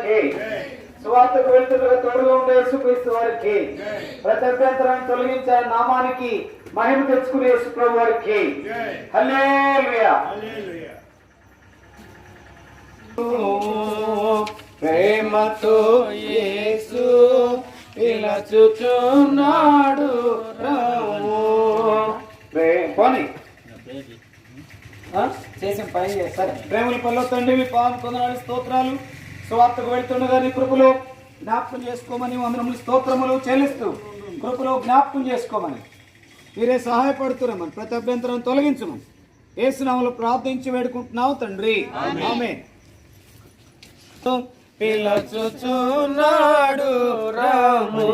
వారికి, సువార్తకు వెళ్తున్న తోడుగా ఉండే యేసుక్రీస్తు వారికి, ప్రతి అభ్యంతరాన్ని తొలగించి ఆయన నామానికి మహిమ తెచ్చుకునే యేసు ప్రభు వారికి హల్లెలూయా. ప్రేమతో యేసు పిలుచుచున్నాడు పోనీ చేసిన పని చేస్తారు. ప్రేమల పనిలో తండ్రి మీ పాదం కొందనాలు స్తోత్రాలు. సువార్తకు వెళ్తుండగా నీ కృపలో జ్ఞాపకం చేసుకోమని వందనములు స్తోత్రములు చెల్లిస్తూ కృపలో జ్ఞాపకం చేసుకోమని మీరే సహాయపడుతున్నామని ప్రతి అభ్యంతరం తొలగించమని యేసు నామములో ప్రార్థించి వేడుకుంటున్నావు తండ్రి ఆమేన్. పిలుచుచున్నాడు రాము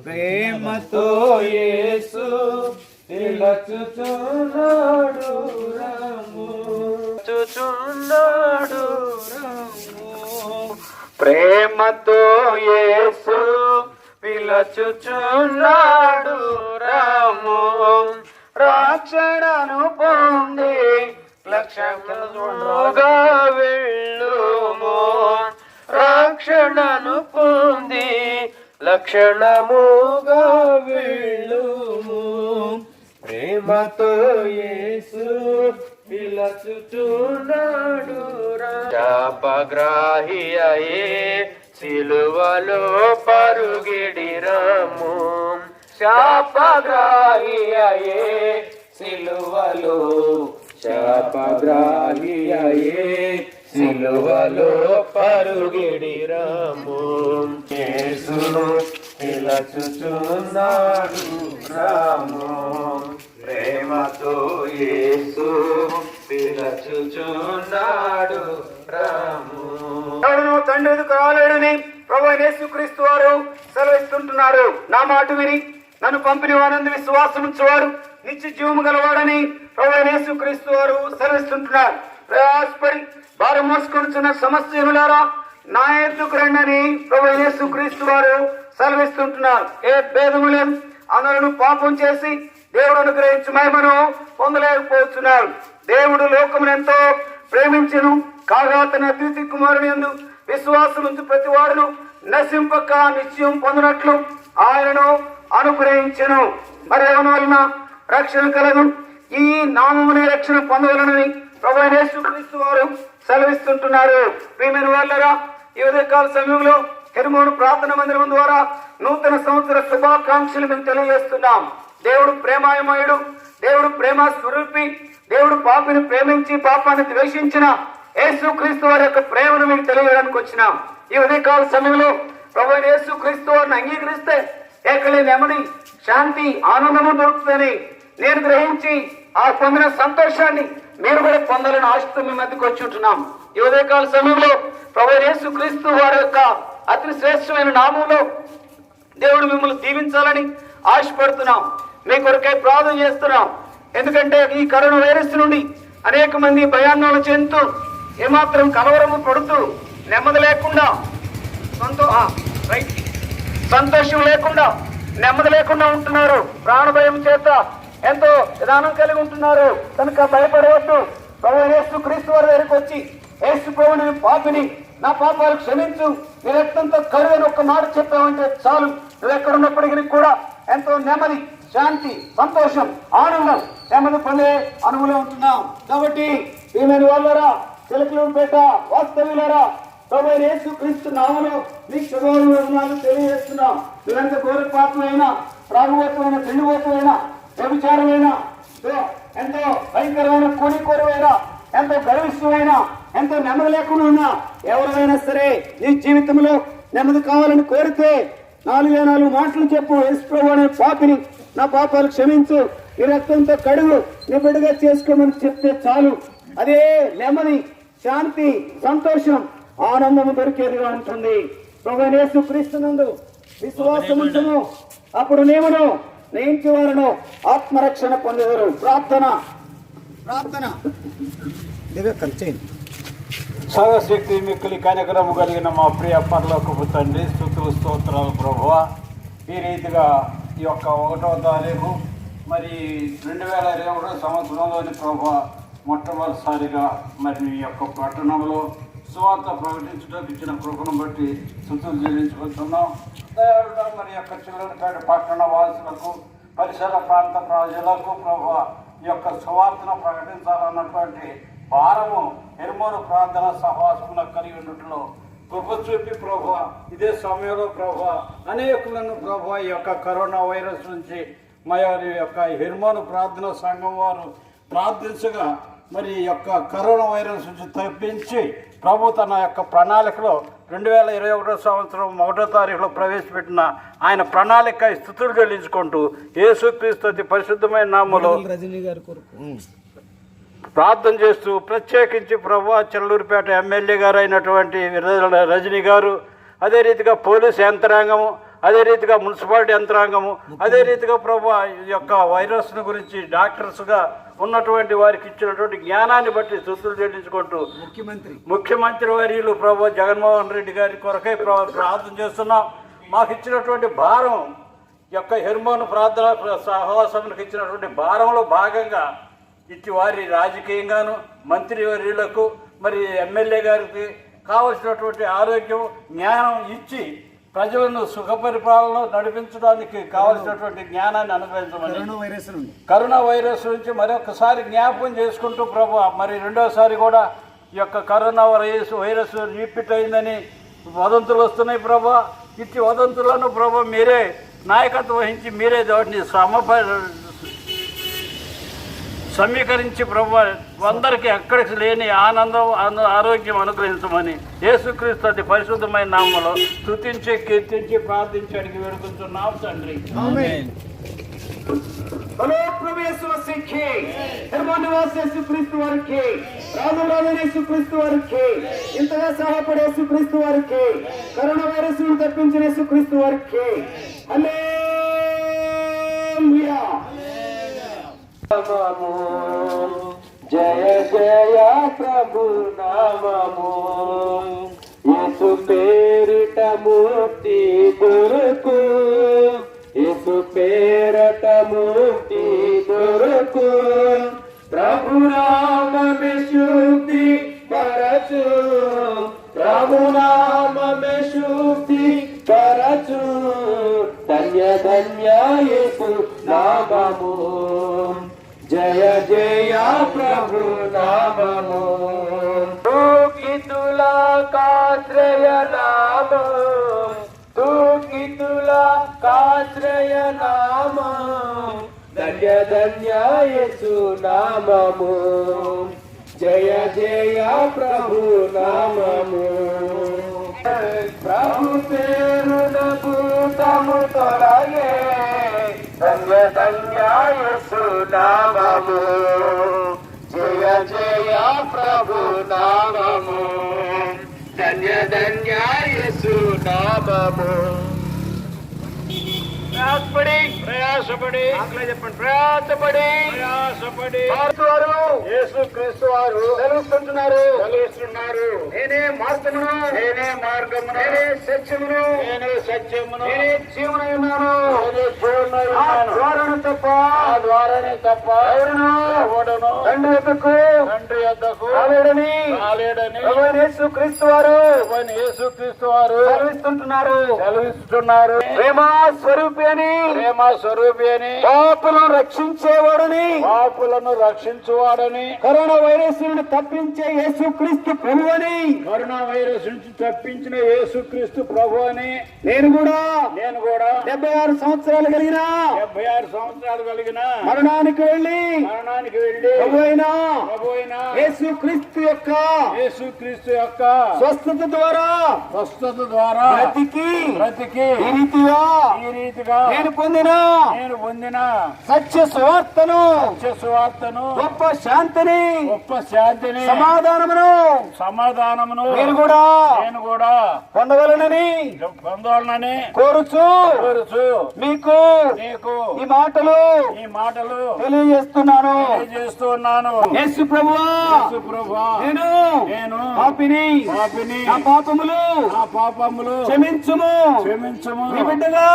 ప్రేమతో యేసు పిలుచుచున్నాడు రాము చుచున్నాడు రాము ప్రేమతో యేసు పిలుచుచున్నాడు రాము రక్షణను పొంది లక్షణముగా వెళ్ళుము రక్షణను పొంది లక్షణముగా వెళ్ళుము ప్రేమతో యేసు పిలుచుచున్నాడు శాపగ్రాహి అయే సిలువలో పరుగిడి రమ్ము శాపగ్రాహి అయే సిలువలో శాపగ్రాహి అయే సిలువలో పరుగిడి రమ్ము యేసును పిలుచుచున్నాడు రాము ప్రేమతో యేసు పిలుచుచున్నాడు రాము. తండ్రి ఎదుకు రాలేడని ప్రభువైన యేసుక్రీస్తు వారు సెలవిస్తుంటున్నారు. నా మాట విని నన్ను పంపిన వారందు విశ్వాసం ఉంచేవాడు నిత్య జీవము గలవాడని ప్రభువైన యేసుక్రీస్తు వారు సెలవిస్తుంటున్నారు. ప్రయాసపడి భారం మోసుకొనుచున్న సమస్త జనులారా నా ఎద్దుకు రండని ప్రభువైన యేసుక్రీస్తు వారు సెలవిస్తుంటున్నారు. ఏ భేదము లేదు, అందరూ పాపం చేసి దేవుడు అనుగ్రహించి మహిమను పొందలేకపోతున్నారు. దేవుడు లోకమును ఎంతో ప్రేమించును కాగా తన అద్వితీయ కుమారుని యందు విశ్వాసం ఉంచి ప్రతి వాడును నశింపక నిత్యం పొందినట్లు ఆయనను అనుగ్రహించెను. మరి ఎవరి వలన రక్షణ కలదు, ఈ నామమునే రక్షణ పొందవలనని ప్రభువైన యేసుక్రీస్తు వారు సెలవిస్తుంటున్నారు. ప్రియమైన వాళ్ళరా, ఈ ఉదయకాల సమయంలో హెర్మోను ప్రార్థన మందిరం ద్వారా నూతన సంవత్సర శుభాకాంక్షలు మేము తెలియజేస్తున్నాం. దేవుడు ప్రేమాయమయుడు, దేవుడు ప్రేమ స్వరూపి, దేవుడు పాపిని ప్రేమించి పాపాన్ని ద్వేషించిన యేసుక్రీస్తు వారి యొక్క ప్రేమను మీకు తెలియజేయడానికి వచ్చినాం. ఈ ఉదయకాల సమయంలో ప్రభువైన యేసుక్రీస్తు వారిని అంగీకరిస్తే ఏకలే నెమ్మది, శాంతి, ఆనందము దొరుకుతుందని నేను గ్రహించి ఆ పొందిన సంతోషాన్ని మీరు కూడా పొందాలని ఆశతో మీ మధ్యకు వచ్చి ఉంటున్నాం. ఈ ఉదయకాల సమయంలో ప్రభువైన యేసుక్రీస్తు వారి యొక్క అతి శ్రేష్టమైన నామంలో దేవుడు మిమ్మల్ని దీవించాలని ఆశపడుతున్నాం. మీ కొరకై ప్రార్థన చేస్తున్నాం. ఎందుకంటే ఈ కరోనా వైరస్ నుండి అనేక మంది భయాందోళన చెందుతూ ఏమాత్రం కలవరము పడుతూ నెమ్మది లేకుండా సంతోషం లేకుండా నెమ్మది లేకుండా ఉంటున్నారు. ప్రాణభయం చేత ఎంతో విధానం కలిగి ఉంటున్నారు. కనుక భయపడవద్దు. ప్రభువైన యేసుక్రీస్తు వారి దగ్గరికి వచ్చి యేసు ప్రభువు నేను పాపిని, నా పాపాలు క్షమించు, నీ రక్తంతో కరువని ఒక్క మాట చెప్పావంటే చాలు. నువ్వు ఎక్కడున్నప్పటికీ కూడా ఎంతో నెమ్మది, శాంతి, సంతోషం, ఆనందం, నెమ్మది పొందే అనువులో ఉంటున్నాం. కాబట్టి ఈమెను వాళ్ళరా, చిలకలూరుపేట వాస్తవ్యులారా, ప్రభువైన యేసుక్రీస్తు నామములో మీకు శుభాభివందనాలు తెలియజేస్తున్నాం. నువ్వెంత ఘోరపాత్మైనా, ప్రాగువత్వమైన, పెళ్లిపోతమైనా, వ్యభిచారమైనా, ఎంతో భయంకరమైన కోరికోరమైనా, ఎంతో గర్విష్ఠమైనా, ఎంతో నెమ్మది లేకుండా ఉన్నా ఎవరైనా సరే నీ జీవితంలో నెమ్మది కావాలని కోరితే 4 మాటలు చెప్పు. యేసు ప్రభువు అనే పాపిని, నా పాపాలు క్షమించు, ఈ రక్తంతో కడుగు, నీ బిడ్డగా చేసుకోమని చెప్తే చాలు. అదే నెమ్మది, శాంతి, సంతోషం, ఆనందము దొరికేదిగా ఉంటుంది. ప్రభువైన యేసుక్రీస్తునందు విశ్వాసం ఉంచును, అప్పుడు నీవును నీ ఇంటి వారును ఆత్మరక్షణ పొందేవారు. ప్రార్థన సర్వశక్తి మిక్కులి కనికరము కలిగిన మా ప్రియ పరలోకపు తండ్రి, స్తుతులు స్తోత్రాలు ప్రభువా. ఈ రీతిగా ఈ యొక్క 1వ తారీఖు మరి 2020 సంవత్సరంలోని ప్రభువా మొట్టమొదటిసారిగా మరి మీ యొక్క పట్టణంలో సువార్త ప్రకటించడానికి ఇచ్చిన కృపను బట్టి స్తుతులు చెల్లించుకుంటున్నాం. దేవుడా మరి యొక్క చిల్లరపేట పట్టణ వాసులకు పరిసర ప్రాంత ప్రజలకు ప్రభువా ఈ యొక్క సువార్తను ప్రకటించాలన్నటువంటి భారము ఎర్మోను ప్రార్థన సహవాసమున కలిగి ఉన్నట్లు కృప చూపి ప్రభువా ఇదే సమయంలో ప్రభువా అనేకులను ప్రభువా ఈ యొక్క కరోనా వైరస్ నుంచి మరి యొక్క హెర్మోను ప్రార్థన సంఘం వారు ప్రార్థించగా మరి ఈ యొక్క కరోనా వైరస్ నుంచి తప్పించి ప్రభు తన యొక్క ప్రణాళికలో 2021 సంవత్సరం 1వ తారీఖులో ప్రవేశపెట్టిన ఆయన ప్రణాళిక స్తుతులు చెల్లించుకుంటూ యేసుక్రీస్తు అతి పరిశుద్ధమైన నామములో ప్రార్థన చేస్తూ ప్రత్యేకించి ప్రభు చెల్లూరుపేట ఎమ్మెల్యే గారు అయినటువంటి రజనీ గారు, అదే రీతిగా పోలీసు యంత్రాంగము, అదే రీతిగా మున్సిపాలిటీ యంత్రాంగము, అదే రీతిగా ప్రభు ఈ యొక్క వైరస్ను గురించి డాక్టర్స్గా ఉన్నటువంటి వారికి ఇచ్చినటువంటి జ్ఞానాన్ని బట్టి స్తుతులు చెల్లించుకుంటూ ముఖ్యమంత్రి వర్యులు ప్రభు జగన్మోహన్ రెడ్డి గారి కొరకై ప్రార్థన చేస్తున్నాం. మాకు ఇచ్చినటువంటి భారం యొక్క హెర్మోను ప్రార్థన సహవాసములకు ఇచ్చినటువంటి భారంలో భాగంగా ఇట్టి వారి రాజకీయంగాను మంత్రి వర్యులకు మరి ఎమ్మెల్యే గారికి కావలసినటువంటి ఆరోగ్యం జ్ఞానం ఇచ్చి ప్రజలను సుఖపరిపాలన నడిపించడానికి కావలసినటువంటి జ్ఞానాన్ని అనుగ్రహించమని కరోనా వైరస్ నుంచి మరొకసారి జ్ఞాపకం చేసుకుంటూ ప్రభు మరి రెండోసారి కూడా ఈ యొక్క కరోనా వైరస్ రిపీట్ అయిందని వదంతులు వస్తున్నాయి ప్రభు. ఇట్టి వదంతులను ప్రభు మీరే నాయకత్వం వహించి మీరే వాటిని సమీకరించి ప్రభు అందరికీ ఎక్కడికి లేని ఆనందం ఆరోగ్యం అనుగ్రహించమని యేసుక్రీస్తు అతి పరిశుద్ధమైన నామములో స్తుతించి కీర్తించి ప్రార్థించి అడిగి వేడుకుంటున్నాం తండ్రి. యేసుక్రీస్తు వారికి రాజు యేసుక్రీస్తు వారికి ఇంతగా సహాయపడే యేసుక్రీస్తు వారికి కరోనా వైరస్ ను తప్పించిన యేసుక్రీస్తు వారికి హల్లెలూయా. జయ జయ ప్రభు నామము యేసు పేరిట ముక్తి దొరకు, యేసు పేరట ముక్తి దొరకు. ప్రభు నామమే శుద్ధి పరచు, ప్రభు నామమే శుద్ధి పరచు. ధన్య ధన్య యేసు నామము, జయ జయ ప్రభు నామము. తుకితుల కాశ్రయ నామము, తుకితుల కాశ్రయ నామము. ధన్య ధన్య యేసు నామము, జయ జయ ప్రభు నామము. ప్రభు పేరున భూతము తొలగే, ధన్య ధన్య యేసు నామము, జయ జయ ప్రభు నామము. ధన్య ధన్య యేసు నామము. ప్రయాసపడి యేసుక్రీస్తు వారు సెలవిస్తున్నారు. నేనే మార్గమును, నేనే సత్యమును, నేనే జీవనై ఉన్నాను. ద్వారానే తప్ప ఎవడును తండ్రి యొద్దకు రాలేడని యేసుక్రీస్తు వారు సెలవిస్తున్నారు. ప్రేమ స్వరూపి అని పాపులను రక్షించేవాడని కరోనా వైరస్ నుండి తప్పించే యేసుక్రీస్తు ప్రభు అని కరోనా వైరస్ నుంచి తప్పించిన యేసుక్రీస్తు ప్రభు అని నేను కూడా 76 సంవత్సరాలు కలిగిన మరణానికి వెళ్ళి ప్రభు అయిన యేసుక్రీస్తు యొక్క స్వస్థత ద్వారా బ్రతికి ఈ రీతిగా నేను పొందిన సత్య సువార్తను గొప్ప శాంతిని సమాధానమును నేను కూడా పొందవలనని కోరుచు మీకు ఈ మాటలు తెలియజేస్తున్నాను. యేసు ప్రభువా నేను పాపిని నా పాపములు క్షమించుము. నీ బిడ్డగా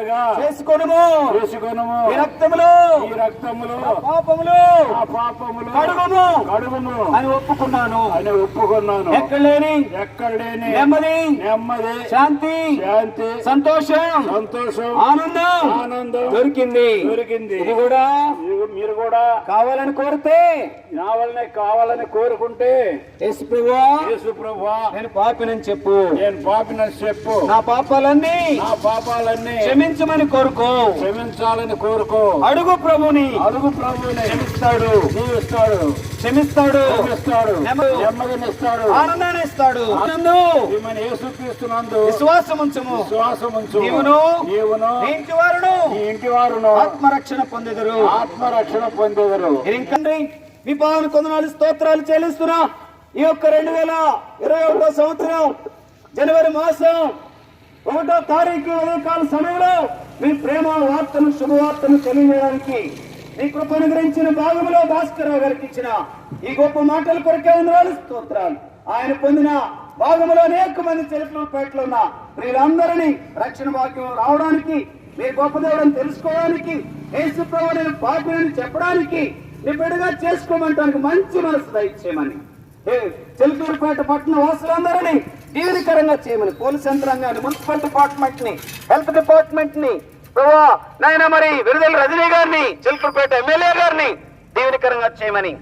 బిడ్డలుగా చేసుకొనుము చేసుకొనుము. ఈ రక్తములో ఈ రక్తములో పాపములు ఆ పాపములు కడుగును కడుగును అని ఒప్పుకున్నాను. అని ఒప్పుకున్నాను. ఎక్కడ లేని నెమ్మది శాంతి సంతోషం ఆనందం దొరికింది. ఇది కూడా మీరు కూడా కావాలని కోరితే కావాలని కోరుకుంటే యేసు ప్రభువా నేను పాపినని చెప్పు. నా పాపాలన్నీ క్షమించమని కోరుకో. క్షమించాలని కోరుకో. అడుగు ప్రభుని క్షమిస్తాడు. క్షమిస్తాడు నెమ్మదినిస్తాడు. ఆనందాన్ని ఇస్తాడు. యేసుక్రీస్తునందు విశ్వాసముంచుము. నీవును నీ ఇంటి వారును ఆత్మరక్షణ పొందెదరు. ఇంకండి మీ పావన కొందనాలు స్తోత్రాలు చెల్లిస్తున్నా. ఈ యొక్క 2021 సంవత్సరం జనవరి మాసం 1వ తారీఖు ఉదయకాల సమయంలో మీ ప్రేమ వార్తను శుభవార్తను తెలియజేయడానికి మీ కృప అనుగ్రహించిన భాగంలో భాస్కరరావు గారికి ఇచ్చిన ఈ గొప్ప మాటల కొరకే వందనాలు స్తోత్రాలు. ఆయన పొందిన భాగంలో అనేక మంది చరిత్రపేటలో ఉన్న వీళ్ళందరినీ రక్షణ భాగ్యం రావడానికి, మీ గొప్ప దేవుడని తెలుసుకోవడానికి, యేసు ప్రభువు నేను పాపిని చెప్పడానికి, నీ బిడ్డగా చేసుకోమంటానికి మంచి మనసు దయచేయమని, చెలుకూరుపేట పట్టణ వాసులందరినీ దీవెనకరంగా చేయమని, పోలీస్ యంత్రాంగాన్ని, మున్సిపల్ డిపార్ట్మెంట్ ని, హెల్త్ డిపార్ట్మెంట్ ని, ప్రభా నాయన మరి విడుదల రజనీ గారిని, చెలుకూరుపేట ఎమ్మెల్యే గారిని దీవెనకరంగా చేయమని,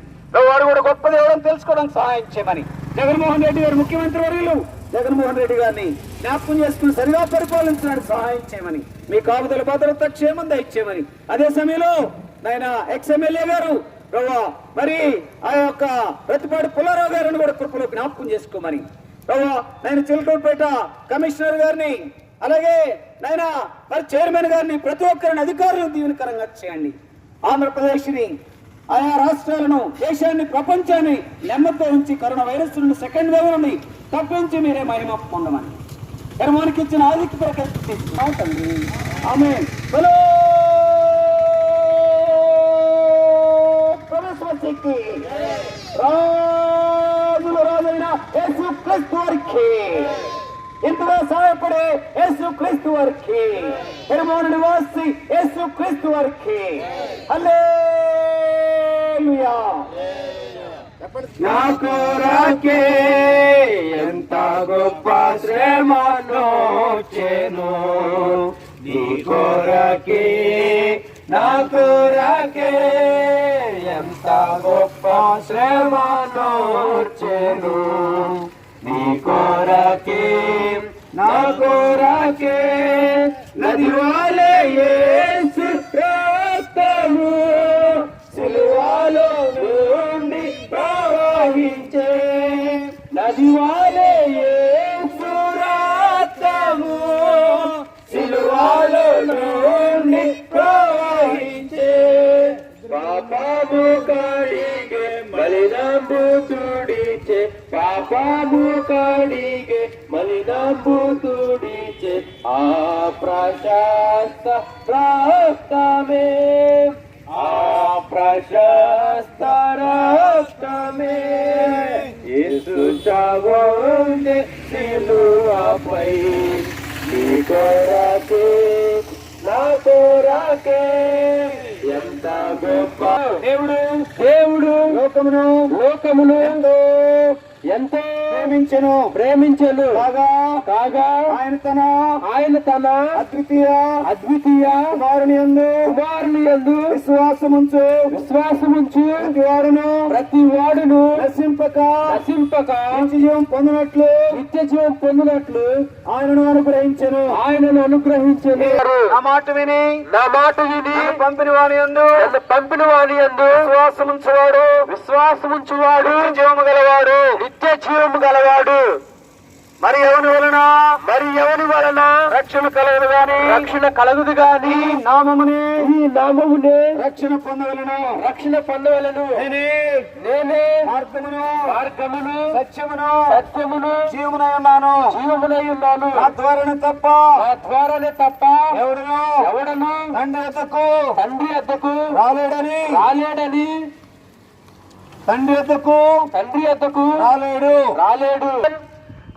వాడు కూడా గొప్ప దేవుడని తెలుసుకోవడానికి సహాయం చేయమని, జగన్మోహన్ రెడ్డి గారు ముఖ్యమంత్రి వర్యులు జగన్మోహన్ రెడ్డి గారిని జ్ఞాపకం చేసుకుని సరిగా పరిపాలించడానికి సహాయం చేయమని, మీ కాపుదల భద్రత క్షేమం దయచేయమని, అదే సమయంలో నాయన ఎక్స్ఎమ్మెల్యే గారు ప్రభా మరి ఆ యొక్క ప్రతిపాడు పుల్లారావు గారిని కూడా కృపలో జ్ఞాపకం చేసుకోమని, ప్రభా నేను చిలకూరుపేట కమిషనర్ గారిని, అలాగే నాయన మరి చైర్మన్ గారిని, ప్రతి ఒక్కరిని అధికారులను దీవెనకరంగా చేయండి. ఆంధ్రప్రదేశ్ ని, ఆయా రాష్ట్రాలను, దేశాన్ని, ప్రపంచాన్ని నెమ్మదితో ఉంచి కరోనా వైరస్ నుండి సెకండ్ వేవ్ నుండి తప్పించి మీరే మహిమ పొందమని కర్మానికి ఇచ్చిన ఆదిత్య ప్రకటిస్తున్నాం తండ్రి. ఆమేన్. శక్తి రాజుల రాజైన యేసు క్రీస్తు వారికి, ఇంతగా సహాయపడే యేసు క్రీస్తు వారికి, హెర్మోను నివాసి యేసు క్రీస్తు వారికి హల్లెలూయా. నా కొరకే ఎంత గొప్ప శ్రమనొచ్చెను, నీ కొరకే నా కొరకే ఎంత గొప్ప శ్రమనొచ్చెను, నీ కొరకే నా కొరకే నది వలె యేసు రక్తము సిలువలో నుండి ప్రవహించే, నది వలె యేసు రక్తము సిలువలో నుండి ప్రవహించే, పాపము కడిగే మలినంబు తుడిచే, పాపము కడిగే మలినంబు తుడిచే, ఆ ప్రశస్త రక్తమే, ఆ ప్రశస్త రక్తమే యేసు చావుండే సిలువపై, నీ కొరకే నా కొరకే ఎంత గొప్ప దేవుడు లోకమును ఎంతో ప్రేమించెను కాగా ఆయన తన అద్వితీయ కుమారుని యందు విశ్వాసముంచు ప్రతి వాడును నశింపక నిత్య జీవం పొందినట్లు ఆయనను అనుగ్రహించెను. నా మాట విని పంపిన వాని యందు విశ్వాసముంచువాడు నిత్య జీవము గలవాడు. మరి ఎవని వలన రక్షణ కలగదు గాని ఈ నామమునే రక్షణ పొందవలను. నేనే మార్గమును సత్యమును జీవమునై ఉన్నాను. నా ద్వారానే తప్ప ఎవడును తండ్రి ఎద్దకు రాలేడని తండ్రి ఎద్దకు రాలేడు.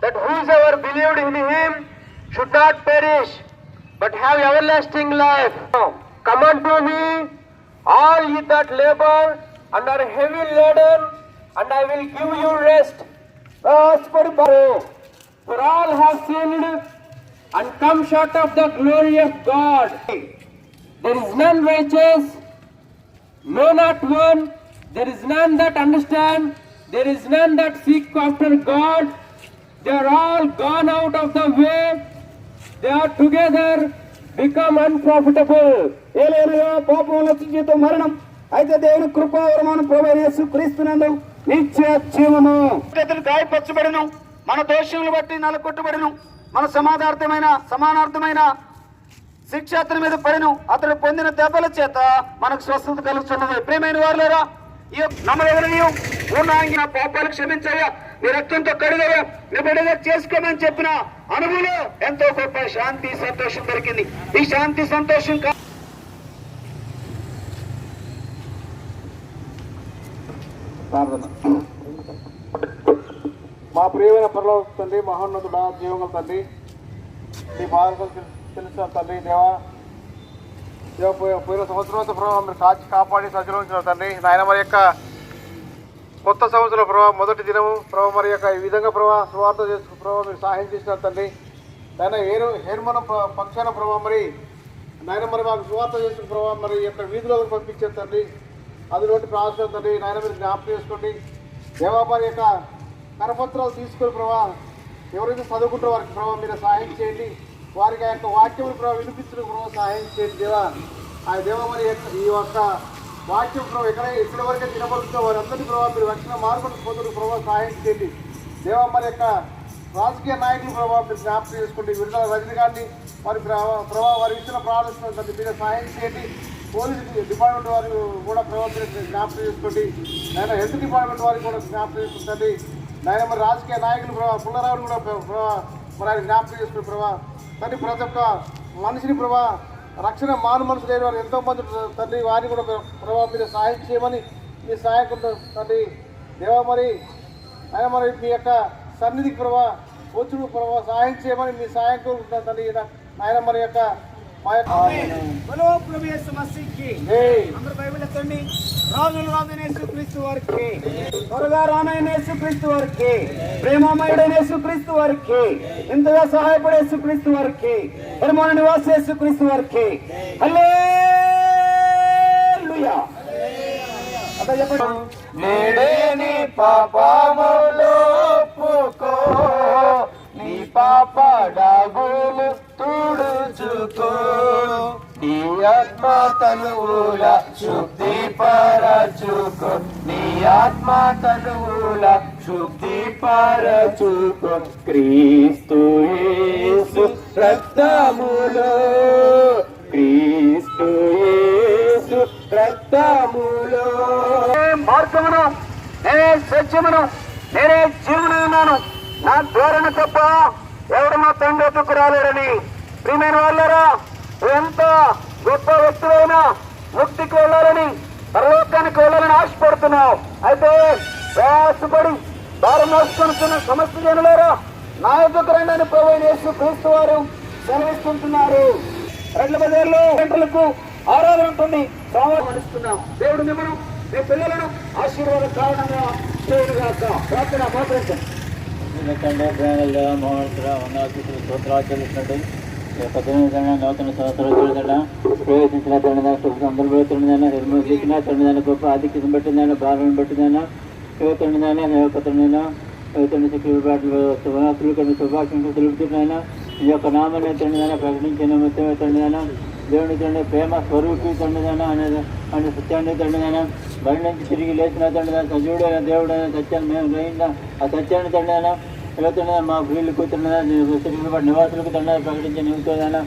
That whosoever believed in him should not perish, but have everlasting life. Come unto me, all ye that labor and are heavy laden, and I will give you rest. For all have sinned and come short of the glory of God. There is none righteous, no, not one. There is none that understand. There is none that seek after God. They are all gone out of the way. They are together become unprofitable. ఏలైనగా పాపం లక్షించేతో మరణం, అయితే దేవుని కృపావరమాన ప్రభువైన యేసుక్రీస్తునందు నిత్య జీవము. చేతులు గాయపరచబడును, మన దోషములు బట్టి నలకొట్టబడును, మన సమానార్థమైన శిక్ష అతని మీద పడిను, అతడు పొందిన దెబ్బల చేత మనకు స్వస్థత కలుగుతున్నది. ప్రియమైన వారులారా, ఈ నమ్మదగిన పూర్ణాంగిన పాపాలు క్షమించయ్యా, మీ రక్తంతో కడుగయ్యా, మీ బిడ్డగా చేసుకోమని చెప్పిన అనుభవంలో ఎంతో గొప్ప శాంతి సంతోషం దొరికింది. ఈ శాంతి సంతోషం మా ప్రియమైన పరలోక తండ్రి, మహోన్నతుడా, జీవంగల తండ్రి, నీ బాధలు తెలుసు తండ్రి. దేవా పోయిన సంవత్సరం ప్రభావ మీరు కాపాడి సజ్జలో ఉంచిన తండ్రి. నాయన మరి యొక్క కొత్త సంవత్సరం ప్రభావ మొదటి దినము ప్రభావ మరి యొక్క ఈ విధంగా ప్రభావ స్వార్థ చేసుకు ప్రభావ మీరు సహాయం చేసినారు తండ్రి. నాయన హేర్మన పక్షాన ప్రభావ మరి నాయన మరి మాకు స్వార్థ చేసుకున్న ప్రభావ మరి యొక్క వీధిలోకి పంపించారు తండ్రి. అందులోటి ప్రార్థన తండ్రి. నాయన మీరు జ్ఞాపకం చేసుకోండి. దేవా మరి యొక్క కరపత్రాలు తీసుకొని ప్రభావ ఎవరైతే చదువుకుంటారో వారికి ప్రభావ మీరు సహాయం చేయండి. వారికి ఆ యొక్క వాక్యం ప్రభావ వినిపించిన ప్రభావ సహాయం చేయండి. దేవా ఆ దేవ మరి ఈ యొక్క వాక్యం ప్రభావ ఎక్కడి వరకే తినబడుతుందో వారందరినీ ప్రభావ మీరు రక్షణ మార్పులు పొందుకు ప్రభావ సహాయం చేయండి. దేవా మరి యొక్క రాజకీయ నాయకులు ప్రభావ మీరు జ్ఞాపకం చేసుకోండి. విడుదల రజనీ గారిని వారి ప్రభావ వారి ఇచ్చిన ప్రార్థిస్తున్న మీరు సహాయం చేయండి. పోలీస్ డిపార్ట్మెంట్ వారు కూడా ప్రభావ మీరు జ్ఞాపకం చేసుకోండి. ఆయన హెల్త్ డిపార్ట్మెంట్ వారికి కూడా జ్ఞాపకం చేసుకుంటుంది. ఆయన మరి రాజకీయ నాయకులు ప్రభావ పుల్లరావుని కూడా ప్రభావ మరి ఆయన జ్ఞాపకం చేసుకుని ప్రభావ తండ్రి ప్రతి ఒక్క మనిషిని ప్రభావ రక్షణ మనసు లేని వారు ఎంతోమంది తండ్రి వారిని కూడా ప్రభావ మీరు సహాయం చేయమని మీ సహాయకుడు తండ్రి. దేవా మరి ఆయన మరి మీ యొక్క సన్నిధికి ప్రభావ వచ్చుడు ప్రభావ సహాయం చేయమని మీ సహాయకుడు తండ్రి. ఆయన మరి యొక్క యేసుక్రీస్తు వారికి, త్వరగా రానైన యేసుక్రీస్తు వారికి, ప్రేమమయుడైన యేసుక్రీస్తు వారికి, ఇంతగా సహాయపడే యేసుక్రీస్తు వారికి, నిర్మాణ నివాస యేసుక్రీస్తు వారికి హల్లెలూయా. అదే చెప్పండి. నేడేని పాపములు ఒప్పుకో, నీ పాప డాగులు తుడుచుకో, నీ ఆత్మ తనువుల శుద్ధి పరచుకో, నీ ఆత్మ తనువుల శుద్ధి పరచుకో. క్రీస్తు యేసు రక్తములో, క్రీస్తు యేసు రక్తములో. మార్గమును, నేనే సత్యమును, నేనే జీవను ఉన్నాను, నా ద్వారాను తప్ప ఎవడు మా తండ్రి వద్దకు రాలేరని. ప్రియమైన వాళ్ళారా, ఎంత గొప్ప వ్యక్తులైనా ముక్తికి వెళ్ళాలని, పరలోకానికి వెళ్ళాలని ఆశపడుతున్నావు. అయితే ప్రయాసపడి భారం మోసుకొనుతున్న సమస్త జనులారా, నా యొద్దకు రండి అని ప్రభువైన యేసుక్రీస్తు వారు సెలవిస్తుంటున్నారు. రెడ్ల బజార్లో గంటలకు ఆరాధన ఉంటుంది. ఆహ్వానిస్తున్నాం. దేవుడు మిమ్మల్ని మీ పిల్లలను ఆశీర్వాద కారణంగా చేయనుగాక. ప్రార్థన మోకరించండి. స్తోత్రాలు నూతన సంవత్సరం చూడదా ప్రవేశించిన తండ్రి సందర్భంలో తండ్రిదైనా నిర్మూలన చేసిన తండ్రిదైనా గొప్ప ఆధిక్యతను బట్టిందైనా భారం బట్టిందైనా యువతండ్రిదైనా యువకతండ్రైనా యువతండ్రి శుభాకాంక్షలు శుభాకాంక్షలు తెలుపుతున్నాయినా ఈ యొక్క నామాన్ని తండ్రిదైనా ప్రకటించిన మొత్తం తండ్రిదైనా దేవుని తండ్రి ప్రేమ స్వరూపి తండ్రిదైనా అనే సత్యాన్ని తండ్రిదైనా బడి నుంచి తిరిగి లేచిన తండ్రిదైనా సజీవుడైన దేవుడైన సత్యాన్ని మేము గ్రహిందా ఆ సత్యాన్ని తండ్రిదైనా యువతండ్రి మా వీళ్ళకు తిరిగిన నివాసులకు తండ్రి ప్రకటించే నిమిత్తమైనా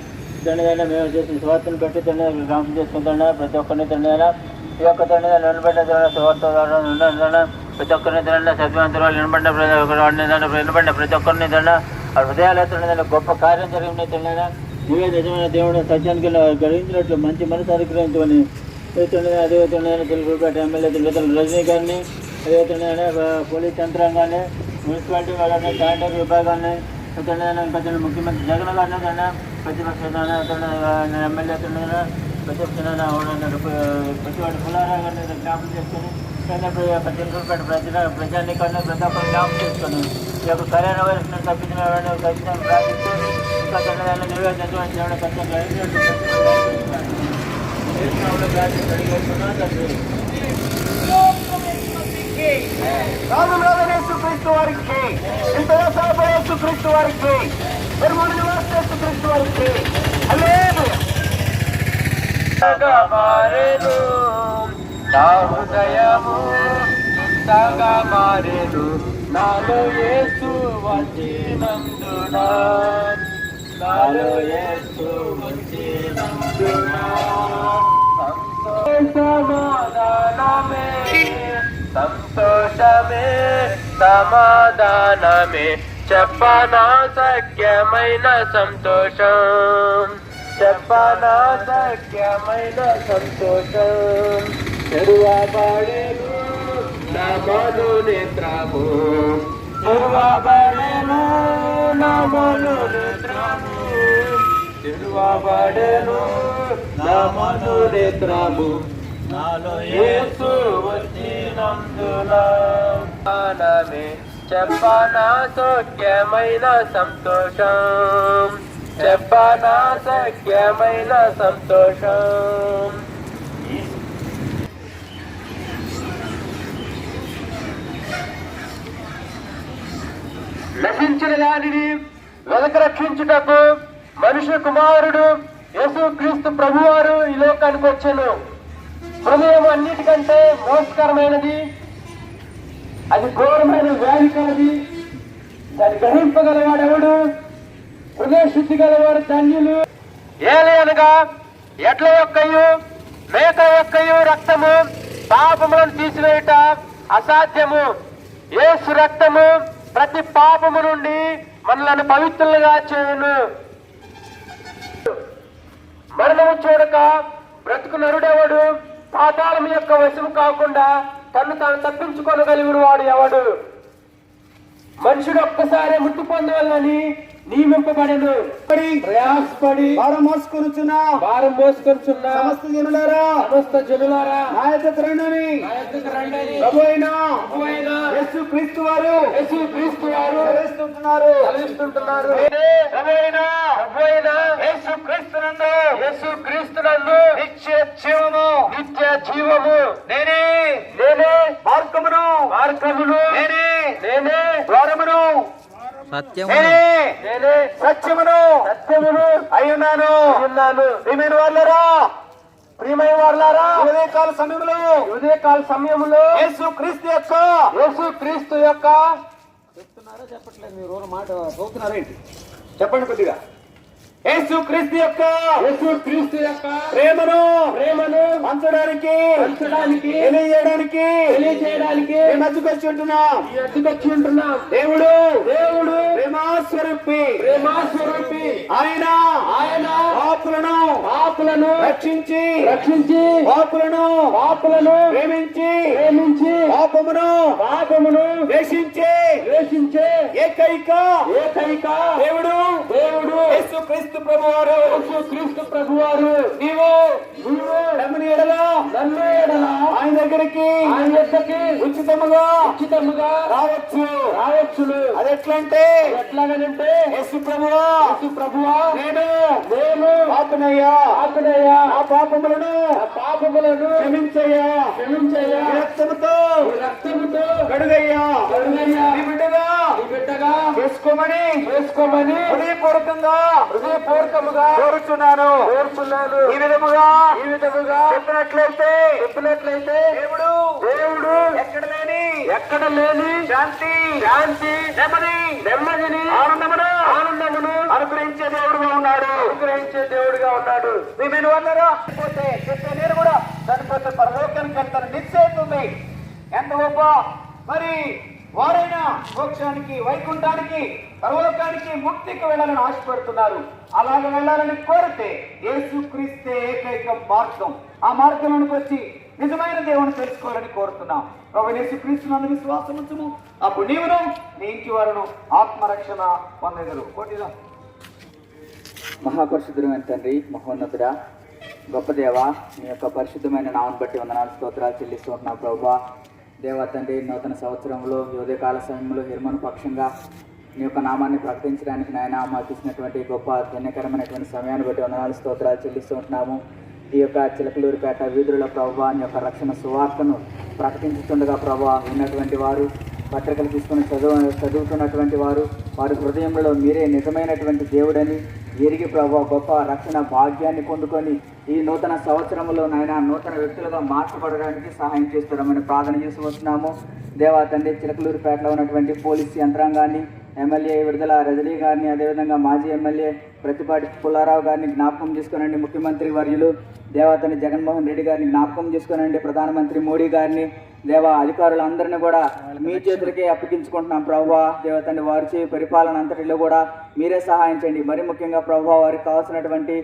తండ్రిదైనా మేము చేసిన స్వార్థను బట్టి తండ్రి రామం చేసుకుంటున్నా ప్రతి ఒక్కరిని తండ్రిదైనా ఈ యొక్క తండ్రి నిలబడిన స్వార్థ ప్రతి ఒక్కరిని తండ్రి సత్యవంతులు నిలబడిన ప్రతి ఒక్కరిని తండ్రి ఆ హృదయాల తండ్రి గొప్ప కార్యం జరిగిన తండ్రి నీవే నిజమైన దేవుడు సత్యానికి గ్రహించినట్లు మంచి మనసు అనుగ్రహించమని తండ్రి అదే తండ్రి తెలుగుపేట ఎమ్మెల్యే రజనీ గారిని అదే తండ్రి పోలీస్ యంత్రాంగాన్ని మున్సిపాలిటీ వాళ్ళని శానిటరీ విభాగాన్ని తండ్రి ఇంకా ముఖ్యమంత్రి జగన్ గారిని తండ్రి ప్రతిపక్ష ఎమ్మెల్యే ప్రతిపక్ష ప్రతివాడి పులారా జ్ఞాపకం చేసుకొని చిన్నపేట ప్రజానికాన్ని ప్రతి ఒక్కరు జ్ఞాపకం చేసుకొని ఈ యొక్క సరైన వయసును తప్పించిన ఖచ్చితంగా ప్రార్థిస్తూ ఇంకా తండ్రి నివేదించడం ఖచ్చితంగా యేసుక్రీస్తు వారికి ఇంత యేసుక్రీస్తు వారికి యేసుక్రీస్తు వారికి మారేను నా హృదయము ఇంతగా మారేను నాలో యేసు వచ్చినందున నాలో యేసు వచ్చినందున సమాధానమే సంతోషమే సమాధానమే చెప్పనా సఖ్యమైన సంతోషం చెప్పనా సఖ్యమైన సంతోషం తెరువబడేను నా మను నేత్రము తెరువబడేను నా మను నేత్రము తెరువబడేను నా మను నేత్రము నాలో యేసు వచ్చినందున చెప్పనా సఖ్యమైన సంతోషం చెప్పనా సఖ్యమైన సంతోషం. నశించిన దానిని వెనక రక్షించుటకు మనుష్య కుమారుడు యేసుక్రీస్తు ప్రభువారు ఈ లోకానికి వచ్చెను. హృదయం అన్నిటికంటే మోసకరమైనది, అది ఘోరమైన వ్యాధి కలది. దాన్ని గ్రహింపగలవాడెవడు? హృదయ శుద్ధి గలవాడు ధన్యులు. ఏలి అనగా ఎడ్ల యొక్కయు మేక యొక్కయు రక్తము పాపములను తీసివేయుట అసాధ్యము. యేసు రక్తము ప్రతి పాపము నుండి మనలను పవిత్రులుగా చేయును. మరణము చూడక బ్రతుకు నరుడెవడు? పాతాళం యొక్క వశము కాకుండా తను తాను తప్పించుకోగలిగిన వాడు ఎవడు? మనుషుడు ఒక్కసారి ముట్టు పొందవాలని నియమింపబడెను. ప్రయాసపడి భారం మోసుకొనుచున్నా సమస్త జనులారా నా యొద్దకు రండి. ప్రభువైన యేసుక్రీస్తు వారు సెలవిస్తుంటున్నారు. యేసుక్రీస్తునందు నిత్య జీవము నేనే మార్గమును నేనే ద్వారమును సత్యమును అయ్యున్నాను. ప్రియమైన వాళ్ళారా ఉదయకాల సమయంలో యేసుక్రీస్తు యొక్క చెప్తున్నారా చెప్పట్లేదు? మీరు మాట చదువుతున్నారేంటి? చెప్పండి కొద్దిగా. యేసుక్రీస్తు యొక్క ప్రేమను పంచడానికి తెలియజేయడానికి మధ్యకొచ్చి ఉంటున్నాం. దేవుడు ప్రేమాస్వరూపి ఆయన పాపులను రక్షించి పాపులను ప్రేమించి పాపమును వేషించే ఏకైక దేవుడు యేసుక్రీస్తు ప్రభువారు. నీవు నన్ను ఎడల ఆయన దగ్గరికి ఉచితముగా రావచ్చును. అది ఎట్లంటే యేసు ప్రభువా నేను పాపనయ్యా ఆ పాపములను క్షమించయ్యా రక్తముతో కడుగయ్యా బిడ్డగా చేసుకోమని హృదయపూర్వకంగా కోరుచున్నాను. ఈ విధముగా చెప్పినట్లయితే దేవుడు ఎక్కడ లేని శాంతి నెమ్మదిని ఆనందమును అనుగ్రహించే దేవుడుగా ఉన్నాడు. మేము వాళ్ళరా పోతే చెప్పే నేను కూడా చనిపోతే పరలోకానికి వెళ్తాను నిశ్చయితుంది. ఎంత గొప్ప మరి వారైనా మోక్షానికి వైకుంఠానికి పరలోకానికి ముక్తికి వెళ్ళాలని ఆశపడుతున్నారు. అలాగ వెళ్ళాలని కోరితే యేసుక్రీస్తే ఏకైక మార్గం. ఆ మార్గంలోకి వచ్చి నిజమైన దేవుని తెలుసుకోవాలని కోరుతున్నాం. ప్రభువైన యేసుక్రీస్తునందు విశ్వాసం ఉంచుము. అప్పుడు నీవును నీ ఇంటి వారును ఆత్మరక్షణ పొందెదరు. కోటిదా మహాపరిశుద్ధమైన తండ్రి, మహోన్నతుడా, గొప్ప దేవ, మీ యొక్క పరిశుద్ధమైన నామం బట్టి వందనాలు స్తోత్రాలు చెల్లిస్తూ ఉంటున్నాం ప్రభువా. దేవా తండ్రి, నూతన సంవత్సరంలో ఈ ఉదయకాల సమయంలో హిర్మను పక్షంగా మీ యొక్క నామాన్ని ప్రకటించడానికి నాయన మాకు ఇచ్చినటువంటి గొప్ప ధన్యకరమైనటువంటి సమయాన్ని బట్టి వందనాలు స్తోత్రాలు చెల్లిస్తూ ఉంటున్నాము. ఈ యొక్క చిలకలూరిపేట వీధుల ప్రభువా నీ యొక్క రక్షణ సువార్తను ప్రకటించుతుండగా ప్రభువా ఉన్నటువంటి వారు, పత్రికలు తీసుకుని చదువుతున్నటువంటి వారు, వారి హృదయంలో మీరే నిజమైనటువంటి దేవుడని ఎరిగి ప్రభువా గొప్ప రక్షణ భాగ్యాన్ని పొందుకొని ఈ నూతన సంవత్సరంలో నాయన నూతన వ్యక్తులుగా మార్చబడడానికి సహాయం చేస్తారని ప్రార్థన చేసి వస్తున్నాము. దేవా తండ్రి, చిలకలూరిపేటలో ఉన్నటువంటి పోలీసు యంత్రాంగాన్ని, ఎమ్మెల్యే విడుదల రజనీ గారిని, అదేవిధంగా మాజీ ఎమ్మెల్యే ప్రతిపాటి పుల్లారావు గారిని జ్ఞాపకం చేసుకోనండి. ముఖ్యమంత్రి వర్యులు దేవాతని జగన్మోహన్ రెడ్డి గారిని జ్ఞాపకం చేసుకోనండి. ప్రధానమంత్రి మోడీ గారిని, దేవా అధికారులందరినీ కూడా మీ చేతులకే అప్పగించుకుంటున్నాం ప్రభువా. దేవతని వారి చేయ పరిపాలన అంతటిలో కూడా మీరే సహాయం చేయండి. మరి ముఖ్యంగా ప్రభువా వారికి కావాల్సినటువంటి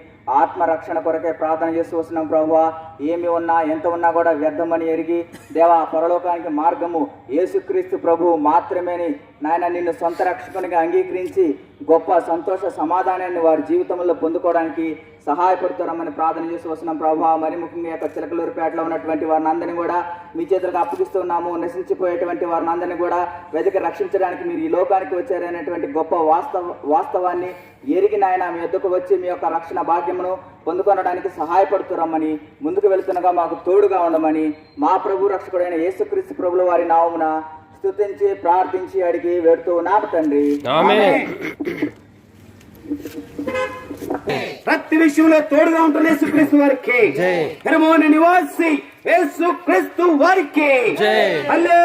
ఆత్మరక్షణ కొరకే ప్రార్థన చేస్తూ వస్తున్నాం ప్రభువా. ఏమి ఉన్నా ఎంత ఉన్నా కూడా వ్యర్థమని ఎరిగి దేవా పరలోకానికి మార్గము యేసుక్రీస్తు ప్రభువు మాత్రమేని నాయన నిన్ను సొంత రక్షకునిగా అంగీకరించి గొప్ప సంతోష సమాధానాన్ని వారి జీవితంలో పొందుకోవడానికి సహాయపడుతున్నామని ప్రార్థన చేసి వస్తున్నాం ప్రభువా. మరి ముఖ్యంగా యొక్క చిలకలూరిపేటలో ఉన్నటువంటి వారిని అందరినీ కూడా మీ చేతులకు అప్పగిస్తున్నాము. నశించిపోయేటువంటి వారిని అందరినీ కూడా వెతికి రక్షించడానికి మీరు ఈ లోకానికి వచ్చారనేటువంటి గొప్ప వాస్తవాన్ని ఎరిగి నాయన మీ యొద్దకు వచ్చి మీ యొక్క రక్షణ భాగ్యమును పొందుకొనడానికి సహాయపడుతున్నామని ముందుకు వెళుతుండగా మాకు తోడుగా ఉండమని మా ప్రభు రక్షకుడైన యేసుక్రీస్తు ప్రభుల వారి నామమున స్తుతించి ప్రార్థించి అడిగి వేడుతూ ఉన్నాము తండ్రి. ప్రతి విషయంలో తోడుగా ఉంటున్న యేసుక్రీస్తు వారికి, హెర్మోని నివాసి యేసుక్రీస్తు వారికి హల్లెలూయా.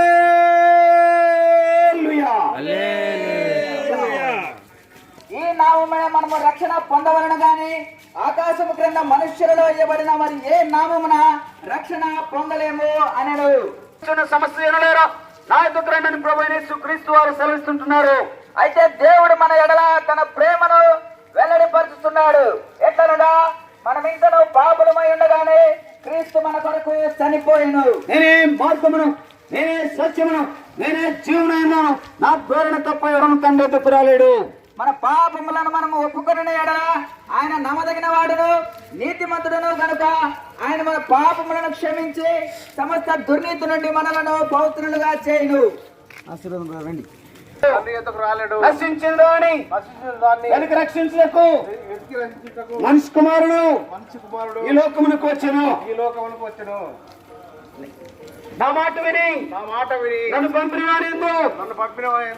ఈ నామమే మనము రక్షణ పొందవలను గాని ఆకాశము క్రింద మనుష్యులలో ఇవ్వబడిన మరి ఏ నామమున రక్షణ పొందలేము అనడు. సమస్య లేరా నా ఎదుగు రండి ప్రభు యేసుక్రీస్తు వారు సెలవిస్తుంటున్నారు. అయితే దేవుడు మన ఎడల తన ప్రేమను వెల్లడిపరుస్తున్నాడు. ఎట్లనగా మనం ఇంకనూ పాపులమై ఉండగానే క్రీస్తు మన కొరకు చనిపోయిను. నేనే మార్గమును, నేనే సత్యమును, నేనే జీవనమును, నా ధోరణ తప్ప ఎవరను తండ్రి ఎదుగు రాలేడు. మన పాపములను మనము ఒప్పుకొనిన ఎడల ఆయన నమ్మదగిన వాడును నీతిమంతుడును కనుక ఆయన మన పాపములను క్షమించి సమస్త దుర్నీతి నుండి మనలను పవిత్రులుగా చేయును. ఆశీర్వాదం రండి. తండ్రి ఎద్దకు రాలేడు, నశించిన దాన్ని వెనక రక్షించకు మనిషి కుమారుడు ఈ లోకమునకు వచ్చెను. నా మాట విని నన్ను పంపిన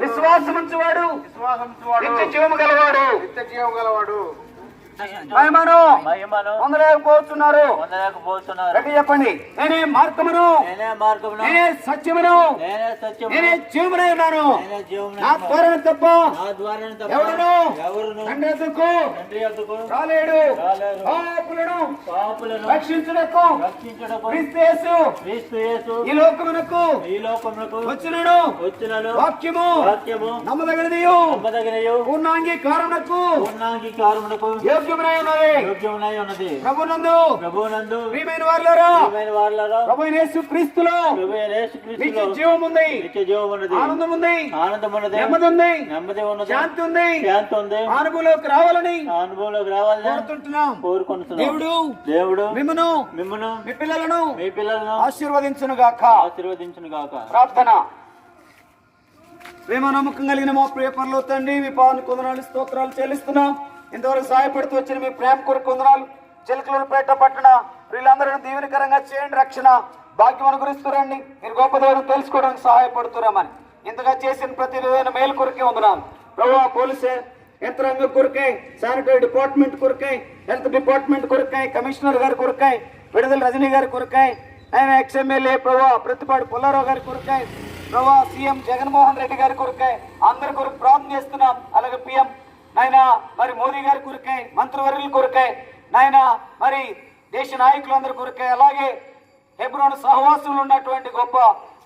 విశ్వాసం ఉంచువాడు నిత్య జీవము గలవాడు. మహిమను పొందలేకపోతున్నారు. చెప్పండి, నేనే మార్గమును, నేనే సత్యమును, నేనే జీవమునై ఉన్నాను. నా ద్వారా తప్ప ఎవరును తండ్రి యొద్దకు రాలేడు. పాపులను రక్షించుటకు క్రీస్తు యేసు ఈ లోకమునకు వచ్చినను. వాక్యము నమ్మదగినదియు పూర్ణాంగీకారమునకు యోగ్యమునై ఉన్నది. ప్రభునందు ప్రియమైన వారలారా, ప్రభువైన యేసుక్రీస్తులో నిత్య జీవం ఉంది, ఆనందం ఉంది, నెమ్మది ఉంది, శాంతి ఉంది. అనుభవంలోకి రావాలని కోరుకుంటున్నాం. దేవుడు మిమ్మును మీ పిల్లలను ఆశీర్వదించును గాక. ప్రార్థన. ప్రేమ నమ్మకం కలిగిన మా ప్రియ పరలోక తండ్రి, మీ పాదములకు వందనాలు స్తోత్రాలు చెల్లిస్తున్నాం. ఇంతవరకు సహాయపడుతూ వచ్చిన మీ ప్రేమ కొరకు వందనాలు. చిలకలూరిపేట పట్టణ వీళ్ళందరూ దీవెనకరంగా చేయండి. రక్షణ భాగ్యం అనుగ్రహిస్తురండి. మీరు గొప్ప దూరం తెలుసుకోవడానికి సహాయపడుతున్నామని ఇంతగా చేసిన ప్రతి విధమైన మేలు కొరకే వందనాలు ప్రభువా. పోలీసు యంత్రాంగం కొరకై, శానిటరీ డిపార్ట్మెంట్ కొరకై, హెల్త్ డిపార్ట్మెంట్ కొరకై, కమిషనర్ గారి కొరకై, విడుదల రజనీ గారి కొరకై, ఆయన ఎక్స్ఎమ్మెల్యే ప్రభా ప్రతిపాటి పుల్లారావు గారి కొరకై, ప్రభా సీఎం జగన్మోహన్ రెడ్డి గారి కొరకై అందరి కొరకు ప్రార్థన చేస్తున్నాం. అలాగే పిఎం నాయన మరి మోదీ గారి కొరకై, మంత్రివర్యుల కొరకై, నాయన మరి దేశ నాయకులందరి కొరకై, అలాగే హెబ్రోను సహవాసంలో ఉన్నటువంటి గొప్ప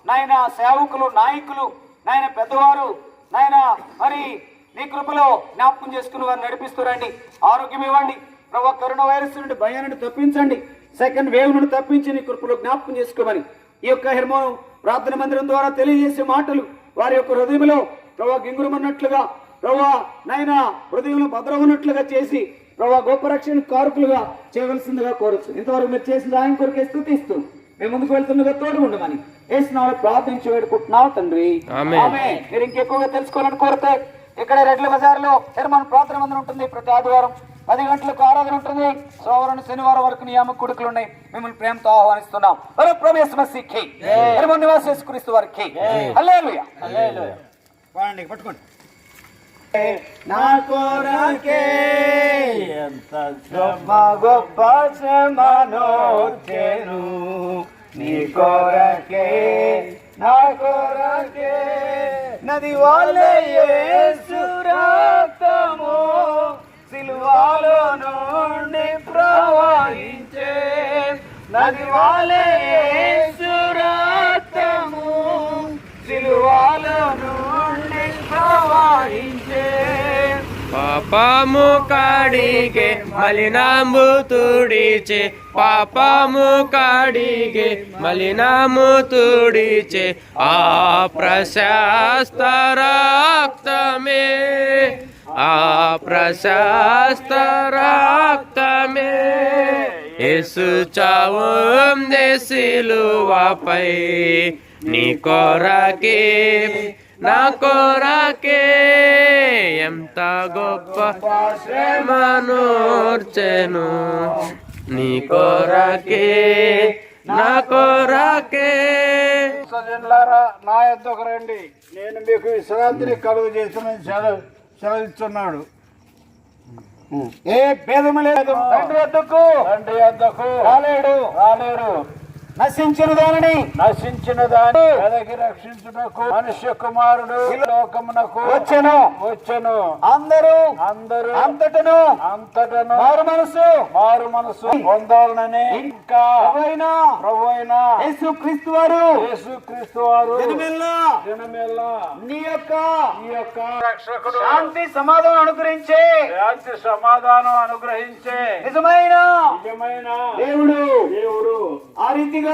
నాయన సేవకులు, నాయకులు, నాయన పెద్దవారు, నాయన మరి నీ కృపలో జ్ఞాపకం చేసుకుని వారిని నడిపిస్తురండి. ఆరోగ్యం ఇవ్వండి ప్రభా. కరోనా వైరస్ నుండి భయాన్ని తప్పించండి. సెకండ్ వేవ్ నుండి తప్పించి నీ కృపలో జ్ఞాపకం చేసుకోమని ఈ యొక్క హెర్మోను ప్రార్థన మందిరం ద్వారా తెలియజేసే మాటలు వారి యొక్క హృదయంలో ప్రభా గింగురమన్నట్లుగా, ప్రభా నైనా హృదయంలో భద్రమన్నట్లుగా చేసి ప్రభావ గొప్ప రక్షణ కారకులుగా చేయవలసిందిగా కోరుచు. ఇంతవరకు మీరు చేసిన ఆయన కొరకే స్తుతిస్తూ మేము ముందుకు వెళ్తుండగా తోడు ఉండమని యేసునామములో ప్రార్థించి వేడుకుంటున్నాం తండ్రి. ఆమేన్. మీరు ఇంకెక్కువగా తెలుసుకోవాలని కోరితే ఇక్కడ రెడ్ల బజార్లో హెర్మన్ ప్రార్థన మందిరం ఉంటుంది. ప్రతి ఆదివారం 10 గంటలకు ఆరాధన ఉంటుంది. సోమవారం శనివారం వరకు నియామక కూడికలు ఉన్నాయి. మిమ్మల్ని ప్రేమతో ఆహ్వానిస్తున్నాం. ప్రభు యేసు మసీహుకి హెర్మన్ నివాస యేసుక్రీస్తు వారికి హల్లెలూయా. పట్టుకోండి. నా కొరకే ఎంత గొప్ప శ్రమనొచ్చెను, నీ కొరకే నా కొరకే నది వలె యేసు రక్తము సిలువలో నుండి ప్రవహించే, నది వలె యేసు రక్తము సిలువలో నుండి ప్రవహించే. పాపము కాడిగే మలినాంబు తుడిచే, పాపము కాడిగే మలినాము తుడిచే, ఆ ప్రశస్త రక్తమే, ఆ ప్రశస్త రక్తమే యేసు చావుందే సిలువపై, నీ కొరకే నా కొరకే ఎంత గొప్ప శ్రమనోర్చెను, నీ కొరకే నా కొరకే. సజ్జనులారా, నా యొద్దకు రండి, నేను మీకు విశ్రాంతిని కలుగు చేసిన సెలవిస్తున్నాడు. ఏ భేదము లేదు. తండ్రి వద్దకు రాలేడు. నశించిన దానిని వెదకి రక్షించుటకు మనుష్య కుమారుడు లోకమునకు వచ్చెను. అందరూ అంతటను మారు మనసు పొందాలని ఇంకా ప్రభువైన యేసుక్రీస్తు వారు దినమెల్లా నీ యొక్క రక్షకుడు శాంతి సమాధానం అనుగ్రహించే నిజమైన దేవుడు ఆ రీతిగా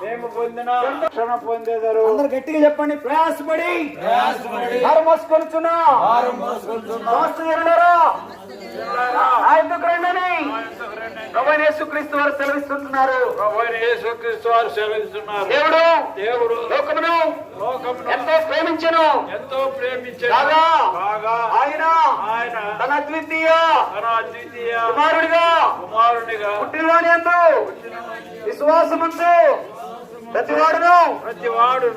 మేము పొందిన రక్షణ పొందేదారు. అందరు గట్టిగా చెప్పండి. ప్రయాసపడి మోసుకొనుచున్నా ఆయనకు రండని ప్రభువైన యేసుక్రీస్తు వారు సెలవిస్తున్నారు. దేవుడు లోకమును ఎంతో ప్రేమించెను, కాగా ఆయన తన అద్వితీయ కుమారుడిగా పుట్టినవాని యందు విశ్వాసముంచు ప్రతివాడును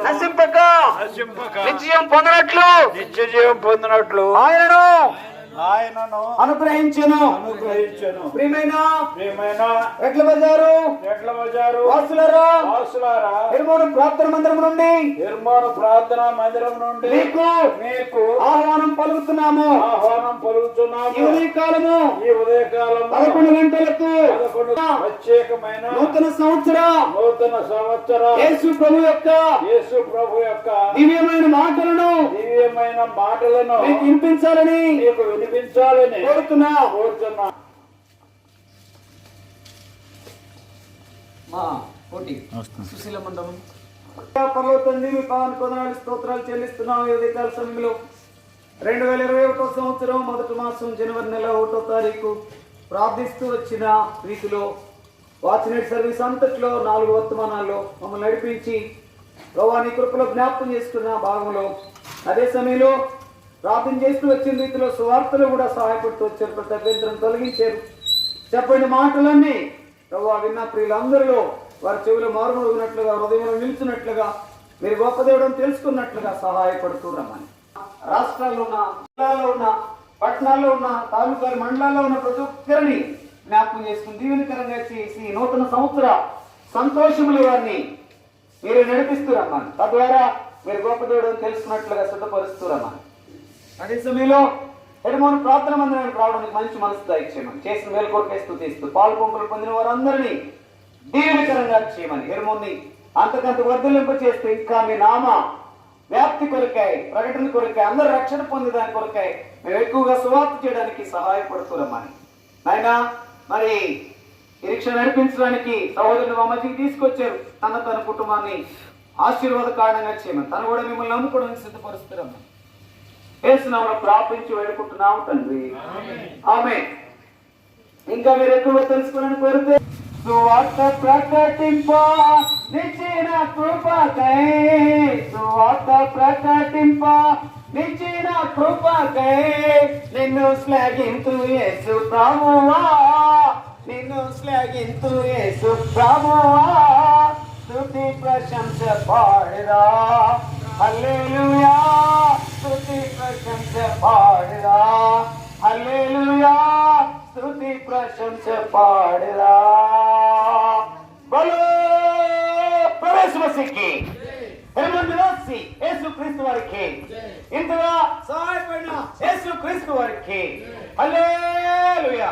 నశింపక నిత్యం పొందినట్లు ఆయనను అనుగ్రహించెను. ప్రియమైన రెడ్ల బజారు వాసులారా, హెర్మోను ప్రార్థన మందిరం నుండి మీకు ఆహ్వానం పలుకుతున్నాము. ఈ ఉదయకాలము 11 గంటలకు ప్రత్యేకమైన నూతన సంవత్సర యేసు ప్రభు యొక్క దివ్యమైన మాటలను మీకు వినిపించాలని కోరుతున్నా. సుశీల మండలం పర్వతండి మీ పావన కొందనాలు స్తోత్రాలు చెల్లిస్తున్నాం. ఈ ఉదయకాల సమయంలో 2021 సంవత్సరం మొదటి మాసం జనవరి నెల 1వ తారీఖు ప్రార్థిస్తూ వచ్చిన రీతిలో వాచ్నెట్ సర్వీస్ అంతట్లో 4 వర్తమానాల్లో మమ్మల్ని నడిపించి ప్రభువా నీ కృపలో జ్ఞాపకం చేసుకున్న భాగంలో అదే సమయంలో ప్రార్థన చేస్తూ వచ్చిన రీతిలో సువార్తలు కూడా సహాయపడుతూ వచ్చారు. ప్రతి అభ్యంతరం తొలగించారు. చెప్పండి మాటలన్నీ ప్రభువా విన్న ప్రియులందరిలో వారి చెవిలో మారుమరుగునట్లుగా హృదయంలో నిలిచినట్లుగా మీరు గొప్ప దేవుడని తెలుసుకున్నట్లుగా సహాయపడుతూ రమ్మని రాష్ట్రాల్లో ఉన్న జిల్లాల్లో ఉన్న పట్టణాల్లో ఉన్న తాలూకాల మండలాల్లో ఉన్న ప్రతి ఒక్కరిని జ్ఞాపకం చేసుకుని దీవెనకరంగా చేసి నూతన సంవత్సర సంతోషముల వారిని మీరు నడిపిస్తూ రమ్మని తద్వారా మీరు గొప్ప దేవుడని తెలుసుకున్నట్లుగా సిద్ధపరుస్తూ రమ్మని అదే సమయంలో హెర్మోను ప్రార్థన మందిరానికి రావడానికి మంచి మనసు దయచేయమని చేసిన మేలు కొరకే స్తుతిస్తూ పాలు పంపులు పొందిన వారందరినీ దీవెనకరంగా చేయమని హెర్మోన్ని అంతకంత వర్ధలింప చేస్తూ ఇంకా మీ నామ వ్యాప్తి కొరకాయ ప్రకటన కొరకాయ అందరూ రక్షణ పొందేదాని కొరకాయ మేము ఎక్కువగా సువార్త చేయడానికి సహాయపడుతున్నామని నాయనా మరి ఈ రిక్షా నడిపించడానికి సహోదరుని మా మధ్యకి తీసుకొచ్చారు. తన కుటుంబాన్ని ఆశీర్వాద కారణంగా చేయమని తను కూడా మిమ్మల్ని నమ్ముకోవడానికి సిద్ధపరుస్తున్నామని యేసునామములో ప్రార్థించి వేడుకుంటున్నాం తండ్రి. ఆమేన్. ఇంకా మీరు ఎక్కువ తెలుసుకోవాలని కోరితే సువార్త ప్రకటింప నిచ్చిన కృపకై, సువార్త ప్రకటింప నిచ్చిన కృపకై నిన్ను శ్లాఘింతు యేసు ప్రభువా, నిన్ను శ్లాఘింతు యేసు ప్రభువా, స్తుతి ప్రశంస పాడరా హల్లెలూయా, స్తుతి ప్రశంస పాడరా హల్లెలూయా, స్తుతి ప్రశంస పాడరా. బలో ప్రవేశ మసీకి నివాసి యేసు క్రీస్తు వారికి, ఇంతగా సహాయపడిన యేసు క్రీస్తు వారికి హల్లెలూయా.